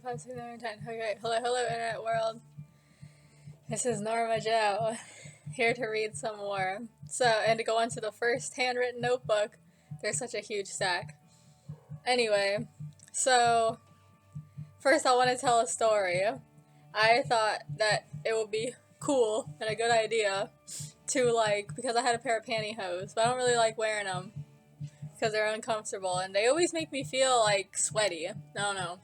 4, 5, 6, 7, 10. Okay, hello, internet world. This is Norma Joe, here to read some more. And to go on to the first handwritten notebook. There's such a huge stack. Anyway, so first I want to tell a story. I thought that it would be cool and a good idea to, because I had a pair of pantyhose, but I don't really like wearing them because they're uncomfortable and they always make me feel sweaty. I don't know.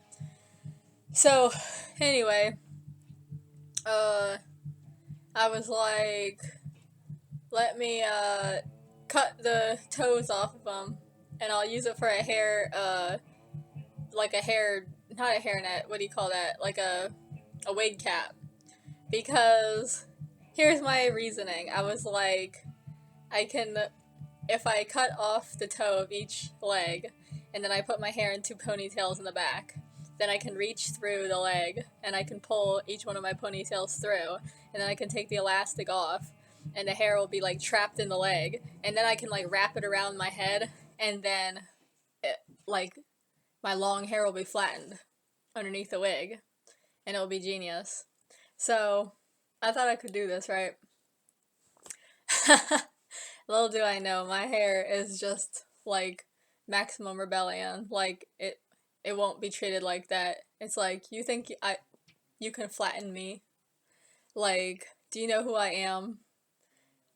So, anyway, I was like, let me, cut the toes off of them, and I'll use it for a hair, not a hairnet, what do you call that? Like a wig cap. Because, here's my reasoning. I was like, if I cut off the toe of each leg, and then I put my hair in 2 ponytails in the back, then I can reach through the leg, and I can pull each one of my ponytails through, and then I can take the elastic off, and the hair will be, trapped in the leg, and then I can, wrap it around my head, and then, my long hair will be flattened underneath the wig, and it'll be genius. So, I thought I could do this, right? Little do I know, my hair is just, maximum rebellion. It won't be treated like that. It's like, you think you can flatten me? Do you know who I am?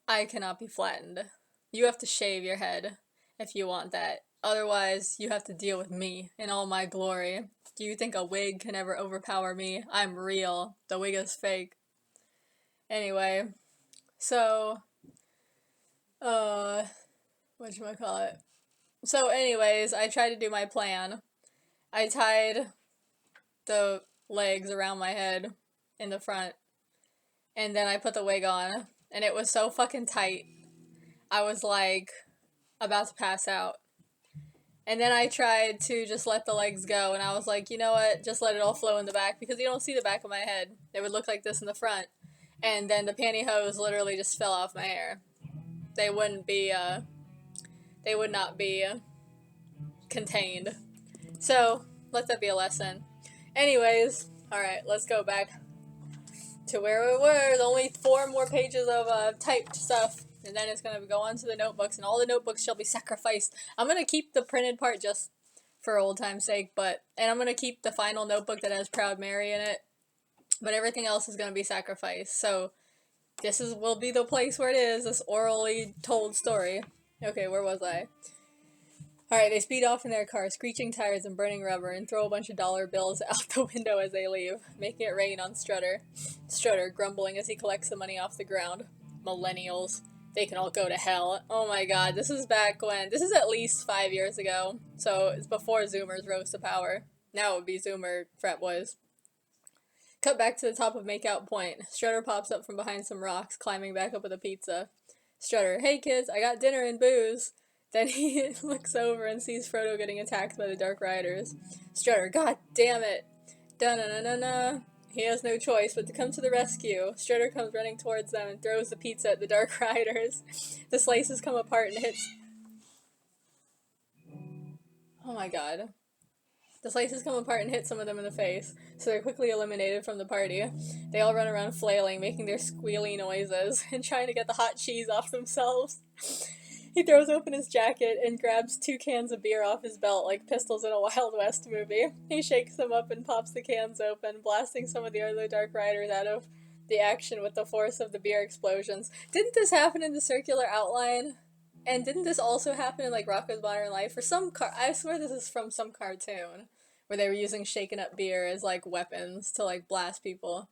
I cannot be flattened. You have to shave your head if you want that. Otherwise, you have to deal with me in all my glory. Do you think a wig can ever overpower me? I'm real. The wig is fake. Anyway, so, whatchamacallit? So anyways, I tried to do my plan. I tied the legs around my head in the front, and then I put the wig on, and it was so fucking tight. I was about to pass out. And then I tried to just let the legs go, and I was like, you know what, just let it all flow in the back, because you don't see the back of my head. It would look like this in the front. And then the pantyhose literally just fell off my hair. They would not be contained. So, let that be a lesson. Anyways, alright, let's go back to where we were. There's only 4 more pages of typed stuff, and then it's gonna go on to the notebooks, and all the notebooks shall be sacrificed. I'm gonna keep the printed part just for old time's sake, and I'm gonna keep the final notebook that has Proud Mary in it, but everything else is gonna be sacrificed. So, will be the place where it is, this orally told story. Okay, where was I? Alright, they speed off in their car, screeching tires and burning rubber, and throw a bunch of dollar bills out the window as they leave, making it rain on Strutter. Strutter, grumbling as he collects the money off the ground. Millennials. They can all go to hell. Oh my god, this is at least 5 years ago, so it's before Zoomers rose to power. Now it would be Zoomer frat boys. Cut back to the top of Makeout Point. Strutter pops up from behind some rocks, climbing back up with a pizza. Strutter, hey kids, I got dinner and booze. Then he looks over and sees Frodo getting attacked by the Dark Riders. Strutter, god damn it! Da-na-na-na-na. He has no choice but to come to the rescue. Strutter comes running towards them and throws the pizza at the Dark Riders. The slices come apart and hits... Oh my god. The slices come apart and hit some of them in the face, so they're quickly eliminated from the party. They all run around flailing, making their squealy noises, and trying to get the hot cheese off themselves. He throws open his jacket and grabs 2 cans of beer off his belt like pistols in a Wild West movie. He shakes them up and pops the cans open, blasting some of the other Dark Riders out of the action with the force of the beer explosions. Didn't this happen in the Circular Outline? And didn't this also happen in Rocko's Modern Life? I swear this is from some cartoon where they were using shaken up beer as weapons to blast people.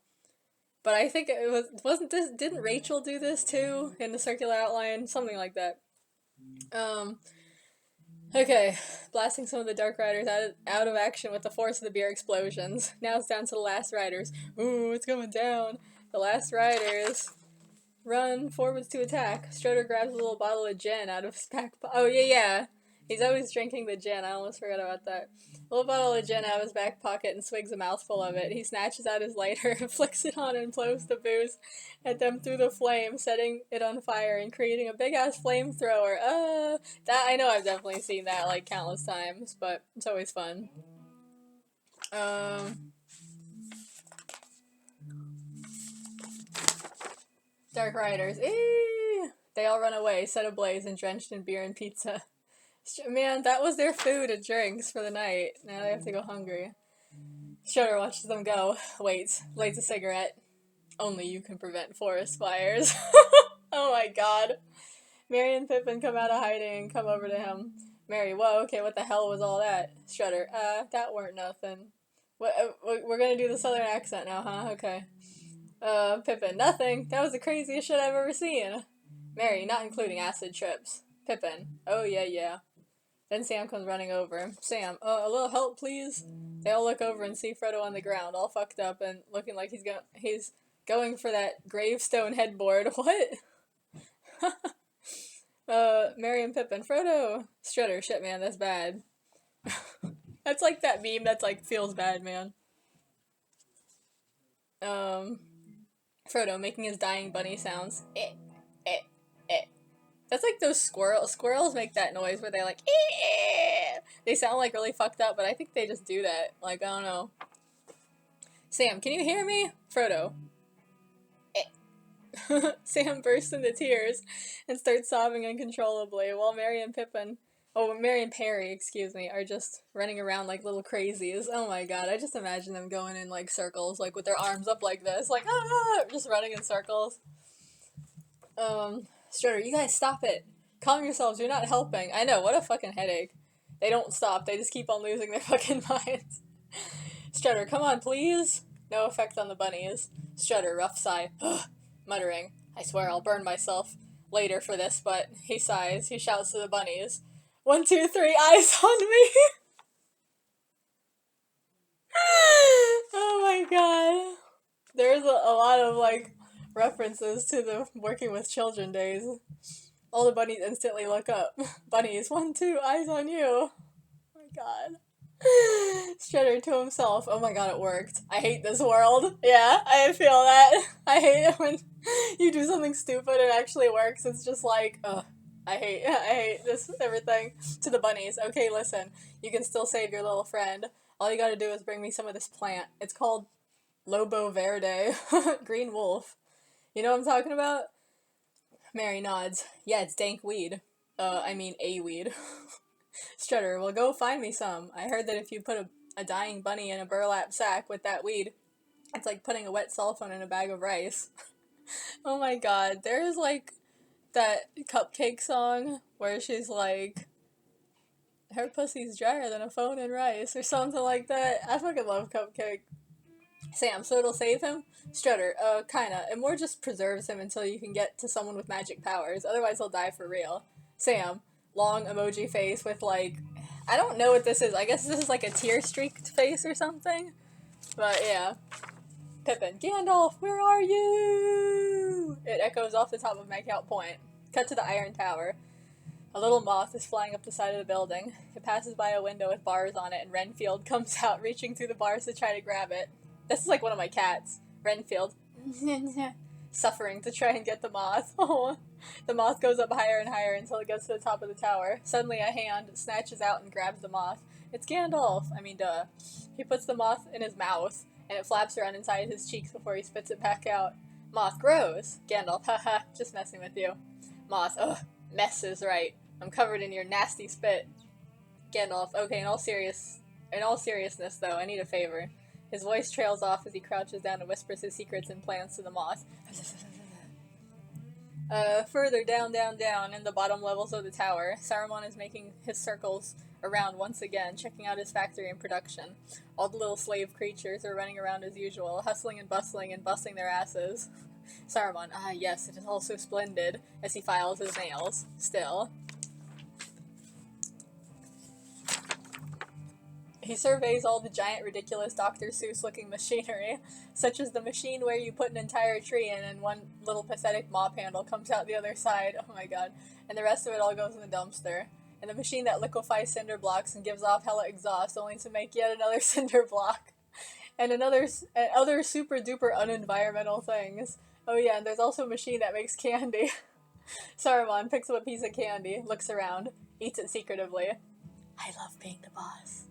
But I think didn't Rachel do this too in the Circular Outline? Something like that. Okay, blasting some of the Dark Riders out of action with the force of the beer explosions. Now it's down to the last riders. Ooh, it's going down. The last riders run forwards to attack. Strutter grabs a little bottle of gin out of his back pocket. Oh, yeah. He's always drinking the gin. I almost forgot about that. A little bottle of gin out of his back pocket and swigs a mouthful of it. He snatches out his lighter, flicks it on, and blows the booze at them through the flame, setting it on fire and creating a big-ass flamethrower. I know I've definitely seen that, countless times, but it's always fun. Dark Riders. Eee! They all run away, set ablaze, and drenched in beer and pizza. Man, that was their food and drinks for the night. Now they have to go hungry. Shudder watches them go. Waits. Lights a cigarette. Only you can prevent forest fires. Oh my god. Mary and Pippin come out of hiding and come over to him. Mary, whoa, okay, what the hell was all that? Shudder, that weren't nothing. What, we're gonna do the southern accent now, huh? Okay. Pippin, nothing. That was the craziest shit I've ever seen. Mary, not including acid trips. Pippin, oh yeah. Then Sam comes running over. Sam, a little help, please? They all look over and see Frodo on the ground, all fucked up and looking like he's going for that gravestone headboard. What? Mary and Pippin, Frodo! Strutter, shit man, that's bad. That's like that meme that's like, feels bad, man. Frodo making his dying bunny sounds. Eh, eh, eh. That's like those squirrels make that noise where they're like, eh. They sound like really fucked up, but I think they just do that. Like, I don't know. Sam, can you hear me? Frodo. Sam bursts into tears and starts sobbing uncontrollably, while Mary and Perry, are just running around like little crazies. Oh my god, I just imagine them going in like circles, like with their arms up like this, like just running in circles. Strutter, you guys stop it. Calm yourselves, you're not helping. I know, what a fucking headache. They don't stop, they just keep on losing their fucking minds. Strutter, come on, please. No effect on the bunnies. Strutter, rough sigh. Muttering, I swear I'll burn myself later for this, but he sighs. He shouts to the bunnies, 1, 2, 3, eyes on me! Oh my god. There's a lot of, like, references to the working with children days. All the bunnies instantly look up. Bunnies, 1, 2, eyes on you. Oh my god. Strutter to himself, oh my god, it worked. I hate this world. Yeah, I feel that. I hate it when you do something stupid and it actually works. It's just like, ugh. I hate this, everything. To the bunnies, okay, listen. You can still save your little friend. All you gotta do is bring me some of this plant. It's called Lobo Verde. Green wolf. You know what I'm talking about? Mary nods. Yeah, it's dank weed. A weed. Strutter, well, go find me some. I heard that if you put a dying bunny in a burlap sack with that weed, it's like putting a wet cell phone in a bag of rice. Oh my god, there's like that Cupcake song where she's like, her pussy's drier than a phone in rice, or something like that. I fucking love Cupcake. Sam, so it'll save him? Strutter, kinda. It more just preserves him until you can get to someone with magic powers, otherwise he'll die for real. Sam, long emoji face with like, I don't know what this is. I guess this is like a tear-streaked face or something. But yeah. Pippin, Gandalf, where are you? It echoes off the top of Makeout Point. Cut to the Iron Tower. A little moth is flying up the side of the building. It passes by a window with bars on it, and Renfield comes out, reaching through the bars to try to grab it. This is like one of my cats. Renfield. Suffering to try and get the moth. Oh. The moth goes up higher and higher until it gets to the top of the tower. Suddenly a hand snatches out and grabs the moth. It's Gandalf. I mean, duh. He puts the moth in his mouth, and it flaps around inside his cheeks before he spits it back out. Moth grows. Gandalf, haha, just messing with you. Moth, ugh, mess is right. I'm covered in your nasty spit. Gandalf, okay, in all seriousness though, I need a favor. His voice trails off as he crouches down and whispers his secrets and plans to the moth. Further down, in the bottom levels of the tower, Saruman is making his circles around once again, checking out his factory and production. All the little slave creatures are running around as usual, hustling and busting their asses. Saruman, yes, it is all so splendid, as he files his nails. Still. He surveys all the giant, ridiculous Dr. Seuss-looking machinery, such as the machine where you put an entire tree in and one little pathetic mop handle comes out the other side, oh my god, and the rest of it all goes in the dumpster. And the machine that liquefies cinder blocks and gives off hella exhaust only to make yet another cinder block. And other super duper unenvironmental things. Oh yeah, and there's also a machine that makes candy. Saruman picks up a piece of candy, looks around, eats it secretively. I love being the boss.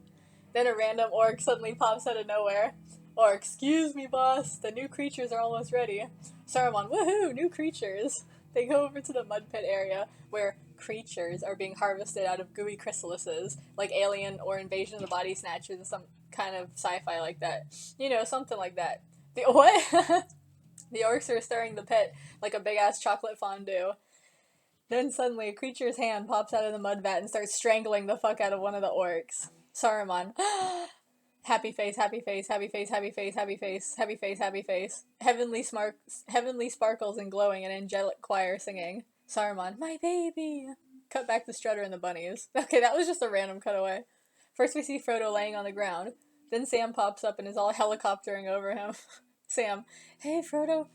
Then a random orc suddenly pops out of nowhere. Or, excuse me, boss, the new creatures are almost ready. Saruman, woohoo, new creatures! They go over to the mud pit area where creatures are being harvested out of gooey chrysalises, like Alien or Invasion of the Body Snatchers, some kind of sci-fi like that. You know, something like that. The what? The orcs are stirring the pit like a big-ass chocolate fondue. Then suddenly, a creature's hand pops out of the mud vat and starts strangling the fuck out of one of the orcs. Saruman. Happy face, happy face, happy face, happy face, happy face, happy face, happy face. Heavenly sparkles and glowing, an angelic choir singing. Saruman, my baby! Cut back to Strutter and the bunnies. Okay, that was just a random cutaway. First we see Frodo laying on the ground. Then Sam pops up and is all helicoptering over him. Sam, hey Frodo.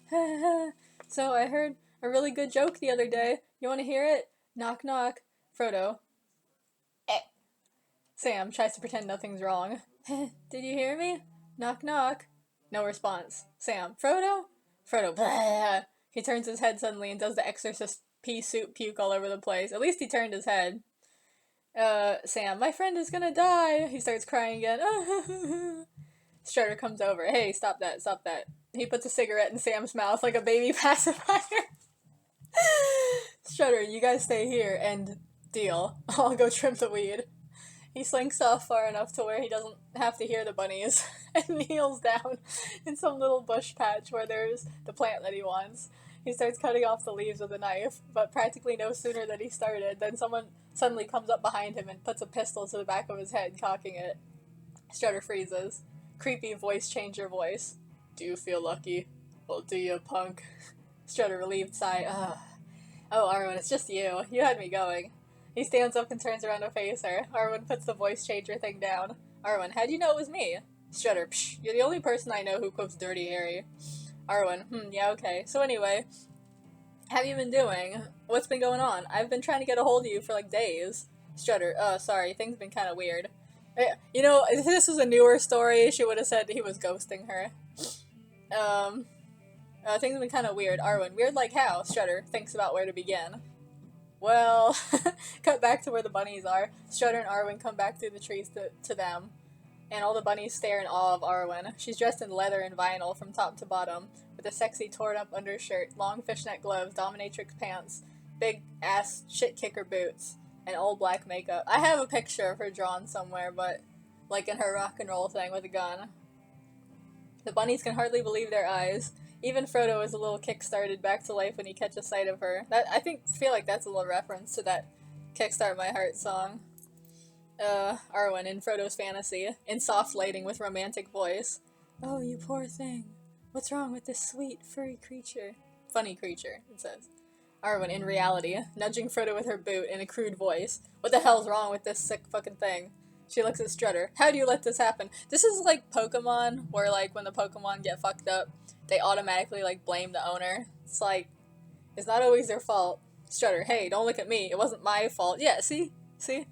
So I heard a really good joke the other day. You want to hear it? Knock knock. Frodo. Eh. Sam tries to pretend nothing's wrong. Did you hear me? Knock knock. No response. Sam. Frodo? Frodo. Blah. He turns his head suddenly and does the exorcist pea soup puke all over the place. At least he turned his head. Sam. My friend is gonna die. He starts crying again. Strutter comes over. Hey, stop that, stop that. He puts a cigarette in Sam's mouth like a baby pacifier. Strutter, you guys stay here and deal. I'll go trim the weed. He slinks off far enough to where he doesn't have to hear the bunnies and kneels down in some little bush patch where there's the plant that he wants. He starts cutting off the leaves with a knife, but practically no sooner than he started than someone suddenly comes up behind him and puts a pistol to the back of his head, cocking it. Strutter freezes. Creepy voice changer voice. Do you feel lucky? Well, do you, punk? Strutter relieved sigh. Ugh. Oh, Arwen, it's just you. You had me going. He stands up and turns around to face her. Arwen puts the voice changer thing down. Arwen, how'd you know it was me? Strutter, psh, you're the only person I know who quotes Dirty Harry. Arwen, yeah, okay. So anyway, how have you been doing? What's been going on? I've been trying to get a hold of you for like days. Strutter, sorry, things have been kind of weird. You know, if this was a newer story, she would have said he was ghosting her. Things have been kind of weird. Arwen, weird like how? Strutter thinks about where to begin. Well, cut back to where the bunnies are. Strutter and Arwen come back through the trees to them, and all the bunnies stare in awe of Arwen. She's dressed in leather and vinyl from top to bottom, with a sexy torn-up undershirt, long fishnet gloves, dominatrix pants, big-ass shit-kicker boots, and old black makeup. I have a picture of her drawn somewhere, but, like in her rock and roll thing with a gun. The bunnies can hardly believe their eyes. Even Frodo is a little kick-started back to life when he catches sight of her. I feel like that's a little reference to that Kickstart My Heart song. Arwen in Frodo's fantasy, in soft lighting with romantic voice. Oh, you poor thing. What's wrong with this sweet, furry creature? Funny creature, it says. Arwen in reality, nudging Frodo with her boot in a crude voice. What the hell's wrong with this sick fucking thing? She looks at Strutter. How do you let this happen? This is like Pokemon, where like when the Pokemon get fucked up, they automatically like blame the owner. It's like, it's not always their fault. Strutter, hey, don't look at me. It wasn't my fault. Yeah, see? See?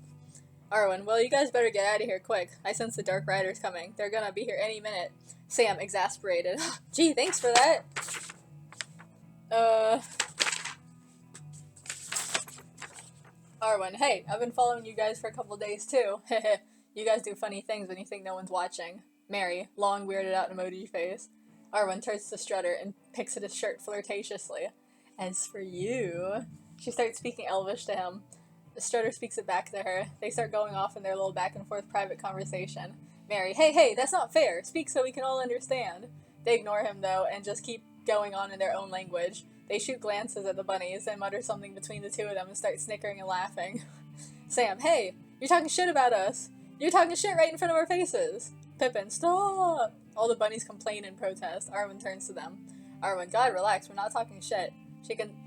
Arwen, well, you guys better get out of here quick. I sense the Dark Riders coming. They're gonna be here any minute. Sam, exasperated. Gee, thanks for that. Arwen, hey, I've been following you guys for a couple days too. Heh. You guys do funny things when you think no one's watching. Mary, long weirded out emoji face. Arwen turns to Strutter and picks at his shirt flirtatiously. As for you... She starts speaking Elvish to him. Strutter speaks it back to her. They start going off in their little back and forth private conversation. Mary, hey, that's not fair. Speak so we can all understand. They ignore him though and just keep going on in their own language. They shoot glances at the bunnies and mutter something between the two of them and start snickering and laughing. Sam, hey, you're talking shit about us. You're talking shit right in front of our faces. Pippin, stop. All the bunnies complain and protest. Arwen turns to them. Arwen, God, relax, we're not talking shit.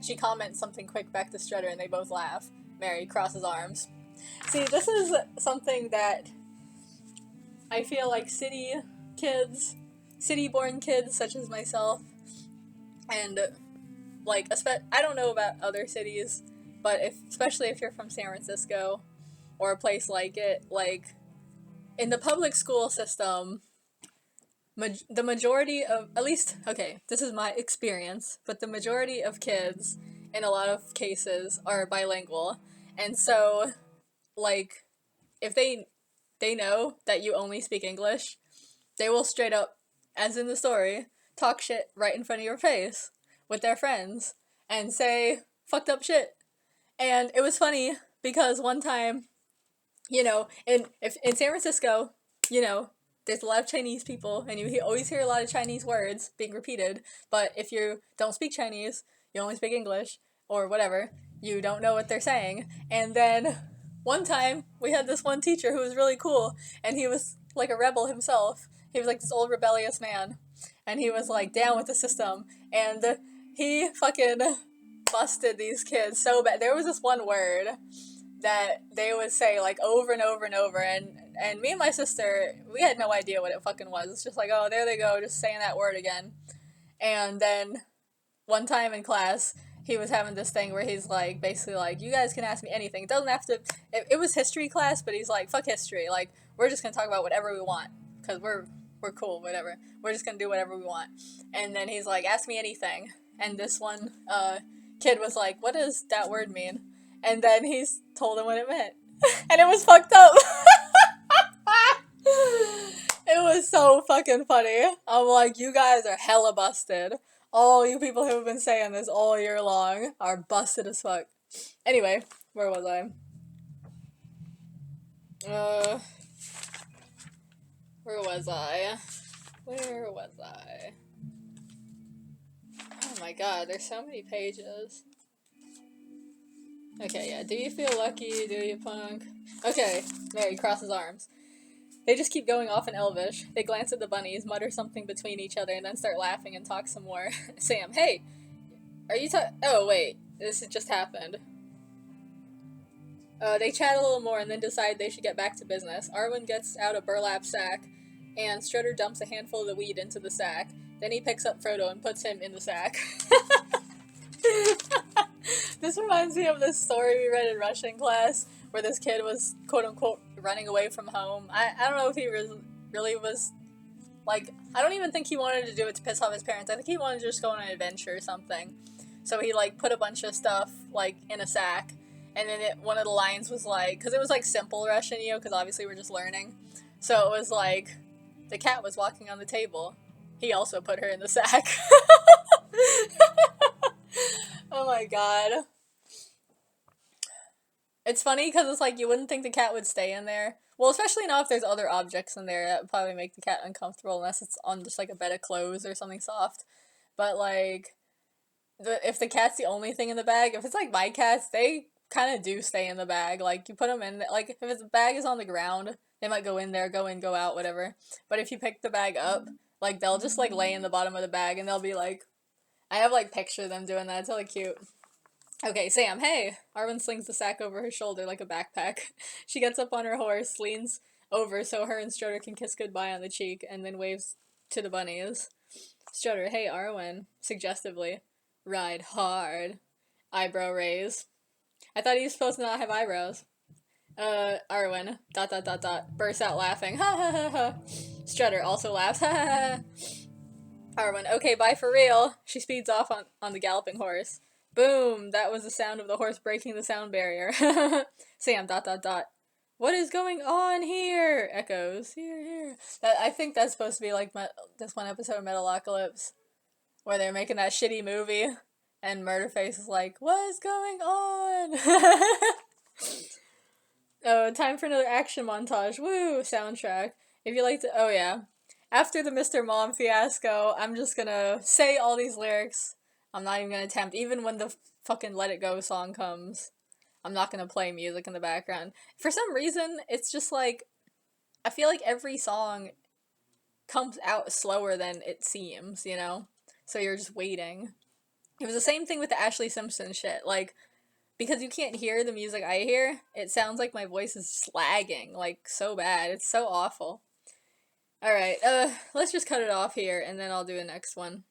She comments something quick back to Strutter and they both laugh. Mary crosses arms. See, this is something that I feel like city-born kids such as myself, and like, I don't know about other cities, but especially if you're from San Francisco or a place like it, like, in the public school system, the majority of, at least, okay, this is my experience, but the majority of kids, in a lot of cases, are bilingual, and so, like, if they know that you only speak English, they will straight up as in the story, talk shit right in front of your face with their friends and say fucked up shit. And it was funny because one time, you know, in San Francisco, you know, there's a lot of Chinese people, and you always hear a lot of Chinese words being repeated. But if you don't speak Chinese, you only speak English or whatever, you don't know what they're saying. And then one time we had this one teacher who was really cool, and he was like a rebel himself. He was like this old rebellious man, and he was like down with the system, and he fucking busted these kids so bad. There was this one word that they would say like over and over and over, and me and my sister, we had no idea what it fucking was. It's just like, oh, there they go, just saying that word again. And then one time in class, he was having this thing where he's like, basically like, you guys can ask me anything. It doesn't have to, it was history class, but he's like, fuck history, like, we're just gonna talk about whatever we want, because we're cool, whatever, we're just gonna do whatever we want. And then he's like, ask me anything. And this one kid was like, what does that word mean? And then he told him what it meant. And it was fucked up. It was so fucking funny. I'm like, you guys are hella busted. All you people who have been saying this all year long are busted as fuck. Anyway, where was I? Where was I? Where was I? Oh my god, there's so many pages. Okay, yeah. Do you feel lucky? Do you, punk? Okay, Mary crosses arms. They just keep going off in Elvish. They glance at the bunnies, mutter something between each other, and then start laughing and talk some more. Sam, hey! Are you oh, wait. This has just happened. They chat a little more and then decide they should get back to business. Arwen gets out a burlap sack, and Strutter dumps a handful of the weed into the sack. Then he picks up Frodo and puts him in the sack. This reminds me of this story we read in Russian class, where this kid was, quote-unquote, running away from home. I don't know if he really was, like, I don't even think he wanted to do it to piss off his parents. I think he wanted to just go on an adventure or something. So he, like, put a bunch of stuff, like, in a sack, and then one of the lines was, like, because it was, like, simple Russian, you know, because obviously we're just learning. So it was, like, the cat was walking on the table. He also put her in the sack. Oh my god. It's funny because it's like you wouldn't think the cat would stay in there. Well, especially not if there's other objects in there that would probably make the cat uncomfortable unless it's on just like a bed of clothes or something soft. But like, if the cat's the only thing in the bag, if it's like my cats, they kind of do stay in the bag. Like you put them in, like if the bag is on the ground, they might go in there, go in, go out, whatever. But if you pick the bag up, like they'll just like lay in the bottom of the bag and they'll be like, I have like picture of them doing that. It's really cute. Okay, Sam, hey! Arwen slings the sack over her shoulder like a backpack. She gets up on her horse, leans over so her and Strutter can kiss goodbye on the cheek, and then waves to the bunnies. Strutter, hey, Arwen, suggestively. Ride hard. Eyebrow raise. I thought he was supposed to not have eyebrows. Arwen, ... bursts out laughing. Ha ha ha ha. Strutter also laughs. Ha ha ha. Arwen, okay, bye for real. She speeds off on the galloping horse. Boom! That was the sound of the horse breaking the sound barrier. Sam, ... What is going on here? Echoes. Here. I think that's supposed to be like this one episode of Metalocalypse, where they're making that shitty movie, and Murderface is like, what is going on? Oh, time for another action montage. Woo! Soundtrack. If you like to... Oh, yeah. After the Mr. Mom fiasco, I'm just gonna say all these lyrics. I'm not even gonna attempt, even when the fucking Let It Go song comes. I'm not gonna play music in the background. For some reason, it's just like, I feel like every song comes out slower than it seems, you know? So you're just waiting. It was the same thing with the Ashley Simpson shit, like, because you can't hear the music I hear, it sounds like my voice is slagging, like, so bad. It's so awful. Alright, let's just cut it off here, and then I'll do the next one.